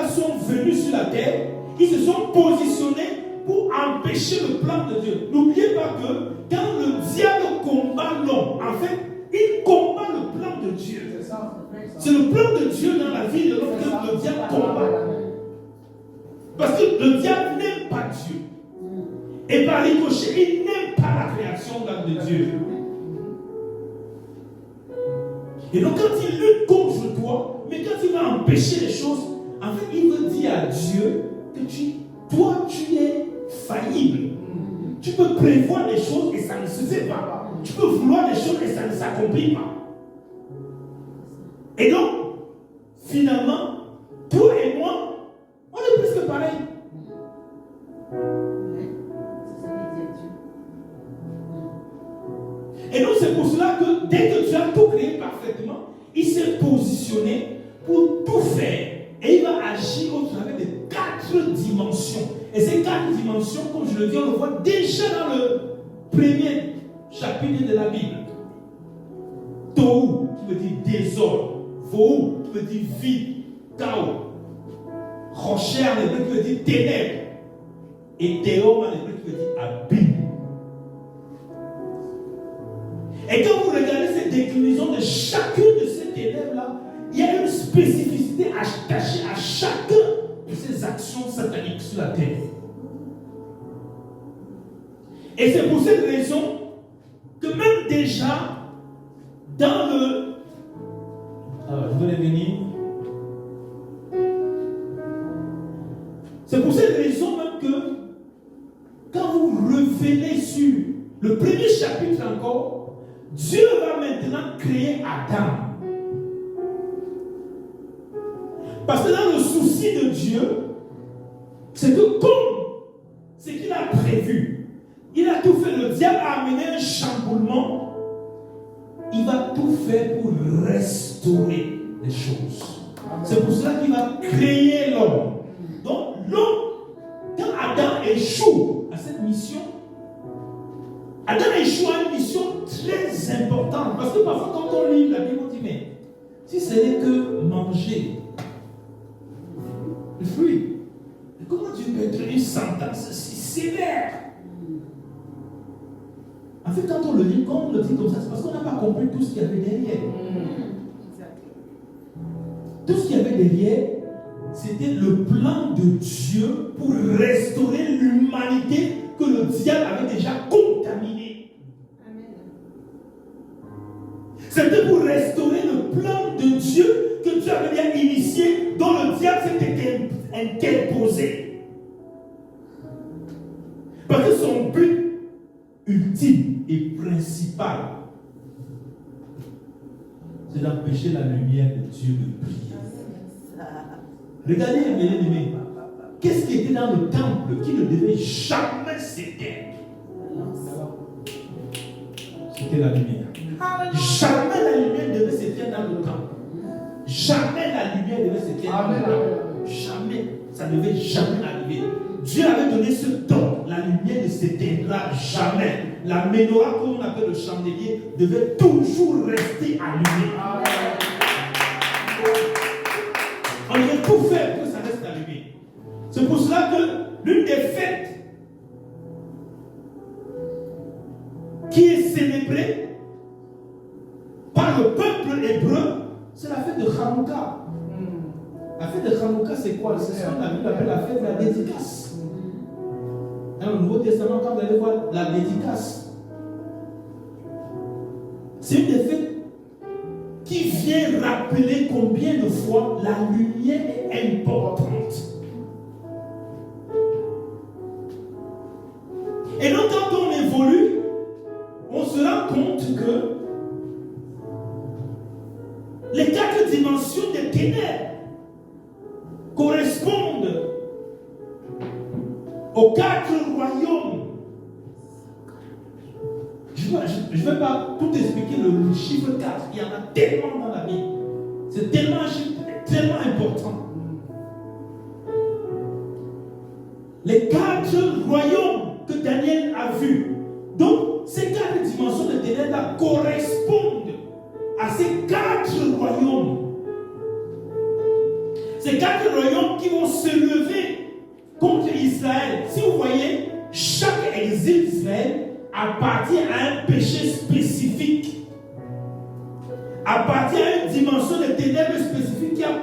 ténèbres-là sont venus sur la terre, ils se sont positionnés pour empêcher le plan de Dieu. N'oubliez pas que quand le diable combat l'homme, en fait, il combat le plan de Dieu. C'est le plan de Dieu dans la vie de l'homme que le diable combat. Parce que le diable n'aime pas Dieu. Et par ricochet, il n'aime pas la création de Dieu. Et donc quand il lutte contre toi, mais quand il va empêcher les choses, en fait, il veut dire à Dieu que toi, tu es faillible. Tu peux prévoir des choses et ça ne se fait pas. Tu peux vouloir des choses et ça ne s'accomplit pas. Et donc, finalement, toi et moi, on est plus que pareil. Et donc c'est pour cela que dès que tu as tout créé parfaitement, il s'est positionné pour tout faire. Et il va agir au travers de 4 dimensions. Et ces 4 dimensions, comme je le dis, on le voit déjà dans le premier chapitre de la Bible. Tohu, qui veut dire désordre. Vohu, qui veut dire vide, chaos. Rocher en hébreu, qui veut dire ténèbres. Et Théom en hébreu, qui veut dire abîme. Et quand vous regardez cette déclinaison de chacune de ces ténèbres-là, il y a une spécificité attachée à chacun de ces actions sataniques sur la terre. Et c'est pour cette raison que même déjà, dans le... Alors, je vais revenir. C'est pour cette raison même que quand vous revenez sur le premier chapitre encore, Dieu va maintenant créer Adam. Parce que dans le souci de Dieu, c'est que comme ce qu'il a prévu, il a tout fait, le diable a amené un chamboulement, il va tout faire pour restaurer les choses. C'est pour cela qu'il va créer l'homme. Donc l'homme, quand Adam échoue à cette mission, Adam échoue à une mission très importante. Parce que parfois quand on lit la Bible, on dit, mais si ce n'est que manger le fruit, comment Dieu peut être une sentence si sévère? En fait, quand on le lit, quand on le dit comme ça, c'est parce qu'on n'a pas compris tout ce qu'il y avait derrière. Tout ce qu'il y avait derrière, c'était le plan de Dieu pour restaurer l'humanité que le diable avait déjà contaminée. C'était pour restaurer le plan de Dieu que Dieu avait bien initié, dont le diable s'était interposé. Parce que son but ultime et principal, c'est d'empêcher la lumière de Dieu de briller. Regardez, mes bien-aimés, qu'est-ce qui était dans le temple qui ne devait jamais s'éteindre? C'était la lumière. Jamais la lumière devait s'éteindre dans le temple. Jamais la lumière devait s'éteindre dans le temple. Jamais. Ça ne devait jamais arriver. Dieu avait donné ce don. La lumière ne s'éteindra jamais. La menorah, comme on appelle le chandelier, devait toujours rester allumée. On devait tout faire pour que ça reste allumé. C'est pour cela que l'une des fêtes qui est célébrée par le peuple hébreu, c'est la fête de Hanouka. La fête de Hanouka, c'est quoi? C'est ce qu'on appelle la fête de la dédicace. Dans le Nouveau Testament, quand vous allez voir la dédicace, c'est une des fêtes qui vient rappeler combien de fois la lumière est importante. Et donc, quand on évolue, on se rend compte que les 4 dimensions des ténèbres correspondent aux 4 royaumes. Je ne vais pas tout expliquer le chiffre 4. Il y en a tellement dans la Bible. C'est tellement un chiffre tellement important. Les 4 royaumes que Daniel a vus. Donc, ces 4 dimensions de ténèbres correspondent à ces 4 royaumes. Ces 4 royaumes qui vont se lever contre Israël. Si vous voyez, chaque exil d'Israël appartient à un péché spécifique, appartient à une dimension de ténèbres spécifique qui a